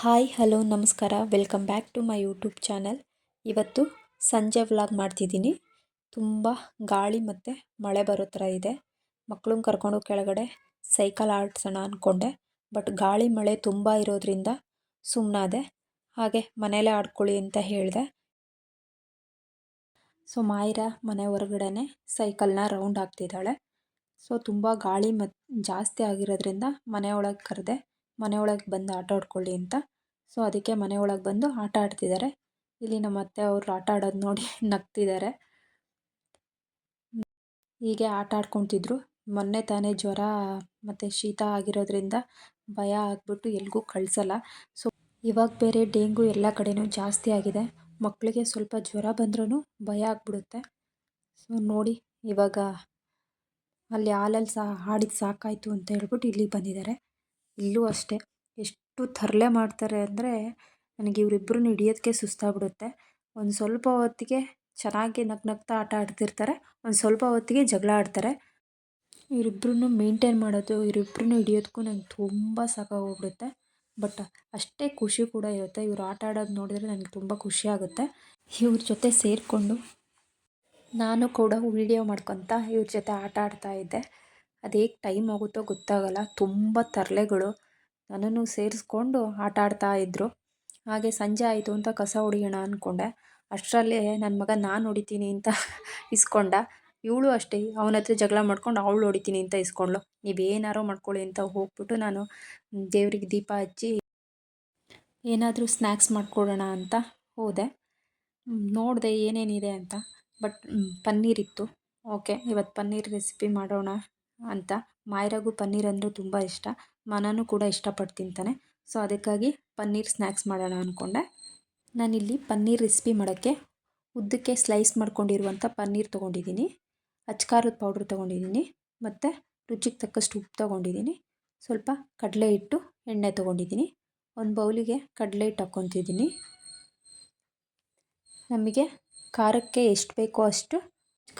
Hi hello ನಮಸ್ಕಾರ welcome back to my YouTube channel. ಇವತ್ತು ಸಂಜೆ ವ್ಲಾಗ್ ಮಾಡ್ತಿದ್ದೀನಿ. ತುಂಬ ಗಾಳಿ ಮತ್ತು ಮಳೆ ಬರೋ ಥರ ಇದೆ. ಮಕ್ಕಳನ್ನ ಕರ್ಕೊಂಡು ಕೆಳಗಡೆ ಸೈಕಲ್ ಆಡಿಸೋಣ ಅಂದ್ಕೊಂಡೆ, ಬಟ್ ಗಾಳಿ ಮಳೆ ತುಂಬ ಇರೋದ್ರಿಂದ ಸುಮ್ಮನಾದೆ. ಹಾಗೆ ಮನೇಲೇ ಆಡ್ಕೊಳ್ಳಿ ಅಂತ ಹೇಳಿದೆ. ಸೊ ಮಾಯಿರಾ ಮನೆ ಹೊರಗಡೆನೆ ಸೈಕಲ್ನ ರೌಂಡ್ ಹಾಕ್ತಿದ್ದಾಳೆ. ಸೊ ತುಂಬ ಗಾಳಿ ಜಾಸ್ತಿ ಆಗಿರೋದ್ರಿಂದ ಮನೆ ಒಳಗೆ ಕರೆದೆ, ಮನೆ ಒಳಗೆ ಬಂದು ಆಟ ಆಡ್ಕೊಳ್ಳಿ ಅಂತ. ಸೊ ಅದಕ್ಕೆ ಮನೆ ಒಳಗೆ ಬಂದು ಆಟ ಆಡ್ತಿದ್ದಾರೆ. ಇಲ್ಲಿ ನಮ್ಮ ಅತ್ತೆ ಅವರು ಆಟ ಆಡೋದು ನೋಡಿ ನಗ್ತಿದ್ದಾರೆ. ಹೀಗೆ ಆಟ ಆಡ್ಕೊತಿದ್ರು. ಮೊನ್ನೆ ತಾನೇ ಜ್ವರ ಮತ್ತು ಶೀತ ಆಗಿರೋದ್ರಿಂದ ಭಯ ಆಗಿಬಿಟ್ಟು ಎಲ್ಗೂ ಕಳಿಸಲ್ಲ. ಸೊ ಇವಾಗ ಬೇರೆ ಡೆಂಗು ಎಲ್ಲ ಕಡೆನೂ ಜಾಸ್ತಿ ಆಗಿದೆ. ಮಕ್ಕಳಿಗೆ ಸ್ವಲ್ಪ ಜ್ವರ ಬಂದ್ರೂ ಭಯ ಆಗಿಬಿಡುತ್ತೆ. ಸೊ ನೋಡಿ, ಇವಾಗ ಅಲ್ಲಿ ಹಾಲಲ್ಲಿ ಆಡಿದ್ದು ಸಾಕಾಯಿತು ಅಂತ ಹೇಳ್ಬಿಟ್ಟು ಇಲ್ಲಿಗೆ ಬಂದಿದ್ದಾರೆ. ಇಲ್ಲೂ ಅಷ್ಟೇ, ಎಷ್ಟು ತರಲೆ ಮಾಡ್ತಾರೆ ಅಂದರೆ ನನಗೆ ಇವರಿಬ್ಬರನ್ನ ಹಿಡಿಯೋದಕ್ಕೆ ಸುಸ್ತಾಗ್ಬಿಡುತ್ತೆ. ಒಂದು ಸ್ವಲ್ಪ ಹೊತ್ತಿಗೆ ಚೆನ್ನಾಗಿ ನಗ್ನಗ್ತಾ ಆಟ ಆಡ್ತಿರ್ತಾರೆ, ಒಂದು ಸ್ವಲ್ಪ ಹೊತ್ತಿಗೆ ಜಗಳ ಆಡ್ತಾರೆ. ಇವರಿಬ್ಬರನ್ನು ಮೇಂಟೈನ್ ಮಾಡೋದು, ಇವರಿಬ್ಬರನ್ನು ಹಿಡಿಯೋದಕ್ಕೂ ನಂಗೆ ತುಂಬ ಸಾಕಾಗೋಗ್ಬಿಡುತ್ತೆ. ಬಟ್ ಅಷ್ಟೇ ಖುಷಿ ಕೂಡ ಇರುತ್ತೆ. ಇವರು ಆಟ ಆಡೋದು ನೋಡಿದ್ರೆ ನನಗೆ ತುಂಬ ಖುಷಿ ಆಗುತ್ತೆ. ಇವ್ರ ಜೊತೆ ಸೇರಿಕೊಂಡು ನಾನು ಕೂಡ ವಿಡಿಯೋ ಮಾಡ್ಕೊತಾ ಇವ್ರ ಜೊತೆ ಆಟ ಆಡ್ತಾಯಿದ್ದೆ. ಅದು ಹೇಗೆ ಟೈಮ್ ಹೋಗುತ್ತೋ ಗೊತ್ತಾಗಲ್ಲ. ತುಂಬ ತರಲೆಗಳು. ನನ್ನನ್ನು ಸೇರಿಸ್ಕೊಂಡು ಆಟ ಆಡ್ತಾಯಿದ್ರು. ಹಾಗೆ ಸಂಜೆ ಆಯಿತು ಅಂತ ಕಸ ಹೊಡಿಯೋಣ ಅಂದ್ಕೊಂಡೆ. ಅಷ್ಟರಲ್ಲಿ ನನ್ನ ಮಗ ನಾನು ಹೊಡಿತೀನಿ ಅಂತ ಇಸ್ಕೊಂಡ. ಇವಳು ಅಷ್ಟೇ, ಅವನ ಹತ್ರ ಜಗಳ ಮಾಡ್ಕೊಂಡು ಅವಳು ಹೊಡಿತೀನಿ ಅಂತ ಇಸ್ಕೊಂಡ್ಳು. ನೀವೇನಾರೋ ಮಾಡ್ಕೊಳ್ಳಿ ಅಂತ ಹೋಗ್ಬಿಟ್ಟು ನಾನು ದೇವ್ರಿಗೆ ದೀಪ ಹಚ್ಚಿ ಏನಾದರೂ ಸ್ನ್ಯಾಕ್ಸ್ ಮಾಡಿಕೊಡೋಣ ಅಂತ ಹೋದೆ. ನೋಡಿದೆ ಏನೇನಿದೆ ಅಂತ. ಬಟ್ ಪನ್ನೀರ್ ಇತ್ತು. ಓಕೆ, ಇವತ್ತು ಪನ್ನೀರ್ ರೆಸಿಪಿ ಮಾಡೋಣ ಅಂತ. ಮಾಯಿರಾಗೂ ಪನ್ನೀರ್ ಅಂದರೆ ತುಂಬ ಇಷ್ಟ, ಮನನೂ ಕೂಡ ಇಷ್ಟಪಟ್ಟು ತಿಂತಾನೆ. ಸೊ ಅದಕ್ಕಾಗಿ ಪನ್ನೀರ್ ಸ್ನ್ಯಾಕ್ಸ್ ಮಾಡೋಣ ಅಂದ್ಕೊಂಡೆ. ನಾನಿಲ್ಲಿ ಪನ್ನೀರ್ ರೆಸಿಪಿ ಮಾಡೋಕ್ಕೆ ಉದ್ದಕ್ಕೆ ಸ್ಲೈಸ್ ಮಾಡ್ಕೊಂಡಿರುವಂಥ ಪನ್ನೀರ್ ತೊಗೊಂಡಿದ್ದೀನಿ, ಅಚ್ಕಾರದ ಪೌಡ್ರ್ ತೊಗೊಂಡಿದ್ದೀನಿ, ಮತ್ತು ರುಚಿಗೆ ತಕ್ಕಷ್ಟು ಉಪ್ಪು ತೊಗೊಂಡಿದ್ದೀನಿ, ಸ್ವಲ್ಪ ಕಡಲೆ ಹಿಟ್ಟು, ಎಣ್ಣೆ ತೊಗೊಂಡಿದ್ದೀನಿ. ಒಂದು ಬೌಲಿಗೆ ಕಡಲೆ ಹಿಟ್ಟು ಹಾಕ್ಕೊತಿದ್ದೀನಿ. ನಮಗೆ ಖಾರಕ್ಕೆ ಎಷ್ಟು ಬೇಕೋ ಅಷ್ಟು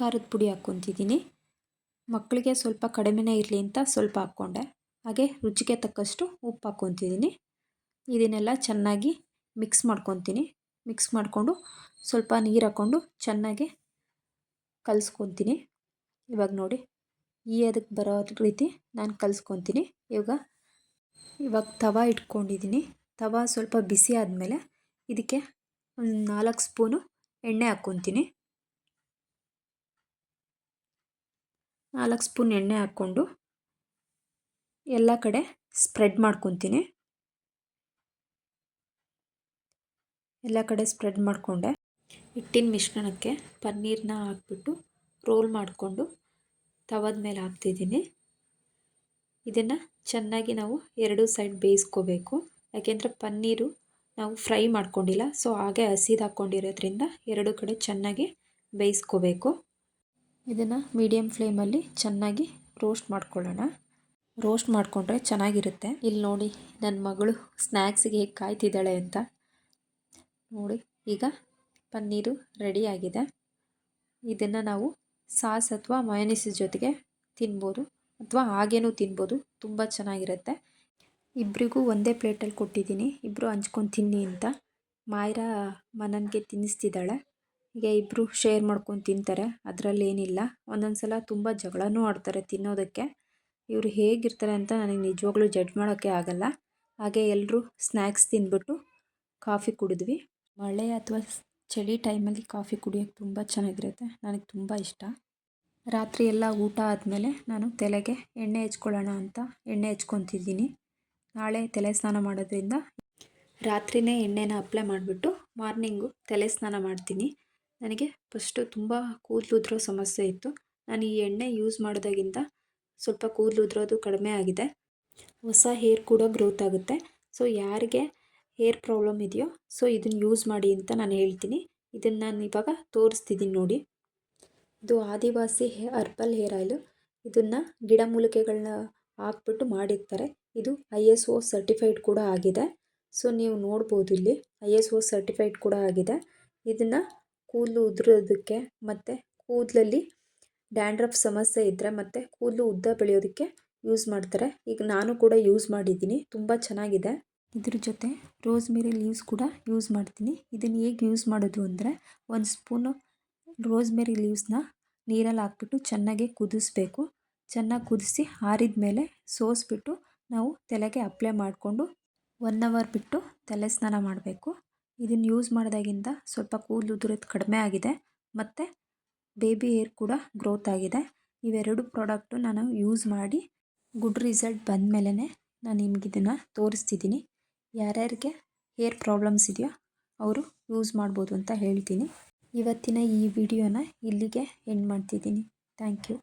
ಖಾರದ ಪುಡಿ ಹಾಕ್ಕೊತಿದ್ದೀನಿ. ಮಕ್ಕಳಿಗೆ ಸ್ವಲ್ಪ ಕಡಿಮೆನೇ ಇರಲಿ ಅಂತ ಸ್ವಲ್ಪ ಹಾಕ್ಕೊಂಡೆ. ಹಾಗೆ ರುಚಿಗೆ ತಕ್ಕಷ್ಟು ಉಪ್ಪು ಹಾಕ್ಕೊತಿದ್ದೀನಿ. ಇದನ್ನೆಲ್ಲ ಚೆನ್ನಾಗಿ ಮಿಕ್ಸ್ ಮಾಡ್ಕೊತೀನಿ. ಮಿಕ್ಸ್ ಮಾಡಿಕೊಂಡು ಸ್ವಲ್ಪ ನೀರು ಹಾಕ್ಕೊಂಡು ಚೆನ್ನಾಗಿ ಕಲಿಸ್ಕೊತೀನಿ. ಇವಾಗ ನೋಡಿ, ಅದಕ್ಕೆ ಬರೋ ರೀತಿ ನಾನು ಕಲಿಸ್ಕೊತೀನಿ. ಇವಾಗ ತವ ಇಟ್ಕೊಂಡಿದ್ದೀನಿ. ತವ ಸ್ವಲ್ಪ ಬಿಸಿ ಆದಮೇಲೆ ಇದಕ್ಕೆ ಒಂದು 4 ಸ್ಪೂನು ಎಣ್ಣೆ ಹಾಕ್ಕೊತೀನಿ. 4 ಸ್ಪೂನ್ ಎಣ್ಣೆ ಹಾಕ್ಕೊಂಡು ಎಲ್ಲ ಕಡೆ ಸ್ಪ್ರೆಡ್ ಮಾಡ್ಕೊತೀನಿ. ಎಲ್ಲ ಕಡೆ ಸ್ಪ್ರೆಡ್ ಮಾಡಿಕೊಂಡೆ. ಹಿಟ್ಟಿನ ಮಿಶ್ರಣಕ್ಕೆ ಪನ್ನೀರನ್ನ ಹಾಕ್ಬಿಟ್ಟು ರೋಲ್ ಮಾಡಿಕೊಂಡು ತವದ ಮೇಲೆ ಹಾಕ್ತಿದ್ದೀನಿ. ಇದನ್ನು ಚೆನ್ನಾಗಿ ನಾವು ಎರಡೂ ಸೈಡ್ ಬೇಯಿಸ್ಕೋಬೇಕು. ಯಾಕೆಂದರೆ ಪನ್ನೀರು ನಾವು ಫ್ರೈ ಮಾಡ್ಕೊಂಡಿಲ್ಲ. ಸೊ ಹಾಗೆ ಹಸಿದು ಹಾಕ್ಕೊಂಡಿರೋದ್ರಿಂದ ಎರಡೂ ಕಡೆ ಚೆನ್ನಾಗಿ ಬೇಯಿಸ್ಕೋಬೇಕು. ಇದನ್ನು ಮೀಡಿಯಮ್ ಫ್ಲೇಮಲ್ಲಿ ಚೆನ್ನಾಗಿ ರೋಸ್ಟ್ ಮಾಡ್ಕೊಳ್ಳೋಣ. ರೋಸ್ಟ್ ಮಾಡಿಕೊಂಡ್ರೆ ಚೆನ್ನಾಗಿರುತ್ತೆ. ಇಲ್ಲಿ ನೋಡಿ ನನ್ನ ಮಗಳು ಸ್ನ್ಯಾಕ್ಸಿಗೆ ಹೇಗೆ ಕಾಯ್ತಿದ್ದಾಳೆ ಅಂತ ನೋಡಿ. ಈಗ ಪನ್ನೀರು ರೆಡಿಯಾಗಿದೆ. ಇದನ್ನು ನಾವು ಸಾಸ್ ಅಥವಾ ಮಯೋನೀಸ್ ಜೊತೆಗೆ ತಿನ್ಬೋದು, ಅಥವಾ ಹಾಗೇನೂ ತಿನ್ಬೋದು. ತುಂಬ ಚೆನ್ನಾಗಿರುತ್ತೆ. ಇಬ್ಬರಿಗೂ ಒಂದೇ ಪ್ಲೇಟಲ್ಲಿ ಕೊಟ್ಟಿದ್ದೀನಿ, ಇಬ್ಬರು ಹಂಚ್ಕೊಂಡು ತಿನ್ನಿ ಅಂತ. ಮಾಯಿರಾ ಮನನಿಗೆ ತಿನ್ನಿಸ್ತಿದ್ದಾಳೆ. ಈಗ ಇಬ್ಬರು ಶೇರ್ ಮಾಡ್ಕೊಂಡು ತಿಂತಾರೆ, ಅದರಲ್ಲಿ ಏನಿಲ್ಲ. ಒಂದೊಂದು ಸಲ ತುಂಬ ಜಗಳನೂ ಆಡ್ತಾರೆ ತಿನ್ನೋದಕ್ಕೆ. ಇವರು ಹೇಗಿರ್ತಾರೆ ಅಂತ ನನಗೆ ನಿಜವಾಗ್ಲೂ ಜಡ್ಜ್ ಮಾಡೋಕ್ಕೆ ಆಗಲ್ಲ. ಹಾಗೆ ಎಲ್ಲರೂ ಸ್ನ್ಯಾಕ್ಸ್ ತಿಂದ್ಬಿಟ್ಟು ಕಾಫಿ ಕುಡಿದ್ವಿ. ಮಳೆ ಅಥವಾ ಚಳಿ ಟೈಮಲ್ಲಿ ಕಾಫಿ ಕುಡಿಯೋಕ್ಕೆ ತುಂಬ ಚೆನ್ನಾಗಿರುತ್ತೆ. ನನಗೆ ತುಂಬ ಇಷ್ಟ. ರಾತ್ರಿ ಎಲ್ಲ ಊಟ ಆದಮೇಲೆ ನಾನು ತಲೆಗೆ ಎಣ್ಣೆ ಹಚ್ಕೊಳ್ಳೋಣ ಅಂತ ಎಣ್ಣೆ ಹಚ್ಕೊತಿದ್ದೀನಿ. ನಾಳೆ ತಲೆ ಸ್ನಾನ ಮಾಡೋದ್ರಿಂದ ರಾತ್ರಿಯೇ ಎಣ್ಣೆನ ಅಪ್ಲೈ ಮಾಡಿಬಿಟ್ಟು ಮಾರ್ನಿಂಗು ತಲೆ ಸ್ನಾನ ಮಾಡ್ತೀನಿ. ನನಗೆ ಫಸ್ಟು ತುಂಬ ಕೂದಲು ಉದುರೋ ಸಮಸ್ಯೆ ಇತ್ತು. ನಾನು ಈ ಎಣ್ಣೆ ಯೂಸ್ ಮಾಡೋದಾಗಿಂದ ಸ್ವಲ್ಪ ಕೂದಲು ಉದುರೋದು ಕಡಿಮೆ ಆಗಿದೆ. ಹೊಸ ಹೇರ್ ಕೂಡ ಗ್ರೋತ್ ಆಗುತ್ತೆ. ಸೊ ಯಾರಿಗೆ ಹೇರ್ ಪ್ರಾಬ್ಲಮ್ ಇದೆಯೋ ಸೊ ಇದನ್ನು ಯೂಸ್ ಮಾಡಿ ಅಂತ ನಾನು ಹೇಳ್ತೀನಿ. ಇದನ್ನು ನಾನು ಇವಾಗ ತೋರಿಸ್ತಿದ್ದೀನಿ ನೋಡಿ. ಇದು ಆದಿವಾಸಿ ಹರ್ಬಲ್ ಹೇರ್ ಆಯಿಲು. ಇದನ್ನು ಗಿಡಮೂಲಿಕೆಗಳನ್ನ ಹಾಕ್ಬಿಟ್ಟು ಮಾಡಿರ್ತಾರೆ. ಇದು ISO ಸರ್ಟಿಫೈಡ್ ಕೂಡ ಆಗಿದೆ. ಸೊ ನೀವು ನೋಡ್ಬೋದು, ಇಲ್ಲಿ ISO ಸರ್ಟಿಫೈಡ್ ಕೂಡ ಆಗಿದೆ. ಇದನ್ನು ಕೂದಲು ಉದುರೋದಕ್ಕೆ ಮತ್ತು ಕೂದಲಲ್ಲಿ ಡ್ಯಾಂಡ್ರಫ್ ಸಮಸ್ಯೆ ಇದ್ದರೆ ಮತ್ತು ಕೂದಲು ಉದ್ದ ಬೆಳೆಯೋದಕ್ಕೆ ಯೂಸ್ ಮಾಡ್ತಾರೆ. ಈಗ ನಾನು ಕೂಡ ಯೂಸ್ ಮಾಡಿದ್ದೀನಿ, ತುಂಬ ಚೆನ್ನಾಗಿದೆ. ಇದ್ರ ಜೊತೆ ರೋಸ್ಮೆರಿ ಲೀವ್ಸ್ ಕೂಡ ಯೂಸ್ ಮಾಡ್ತೀನಿ. ಇದನ್ನು ಹೇಗೆ ಯೂಸ್ ಮಾಡೋದು ಅಂದರೆ, 1 ಸ್ಪೂನು ರೋಸ್ಮೆರಿ ಲೀವ್ಸ್ನ ನೀರಲ್ಲಿ ಹಾಕ್ಬಿಟ್ಟು ಚೆನ್ನಾಗಿ ಕುದಿಸ್ಬೇಕು. ಚೆನ್ನಾಗಿ ಕುದಿಸಿ ಆರಿದ ಮೇಲೆ ಸೋಸಿಬಿಟ್ಟು ನಾವು ತಲೆಗೆ ಅಪ್ಲೈ ಮಾಡಿಕೊಂಡು 1 ಅವರ್ ಬಿಟ್ಟು ತಲೆ ಸ್ನಾನ ಮಾಡಬೇಕು. ಇದನ್ನು ಯೂಸ್ ಮಾಡಿದಾಗಿಂದ ಸ್ವಲ್ಪ ಕೂದಲು ಉದುರೋದು ಕಡಿಮೆ ಆಗಿದೆ ಮತ್ತು ಬೇಬಿ ಹೇರ್ ಕೂಡ ಗ್ರೋತ್ ಆಗಿದೆ. ಇವೆರಡು ಪ್ರಾಡಕ್ಟು ನಾನು ಯೂಸ್ ಮಾಡಿ ಗುಡ್ ರಿಸಲ್ಟ್ ಬಂದ ಮೇಲೇ ನಾನು ನಿಮ್ಗೆ ಇದನ್ನು ತೋರಿಸ್ತಿದ್ದೀನಿ. ಯಾರ್ಯಾರಿಗೆ ಹೇರ್ ಪ್ರಾಬ್ಲಮ್ಸ್ ಇದೆಯೋ ಅವರು ಯೂಸ್ ಮಾಡ್ಬೋದು ಅಂತ ಹೇಳ್ತೀನಿ. ಇವತ್ತಿನ ಈ ವಿಡಿಯೋನ ಇಲ್ಲಿಗೆ ಎಂಡ್ ಮಾಡ್ತಿದ್ದೀನಿ. Thank you.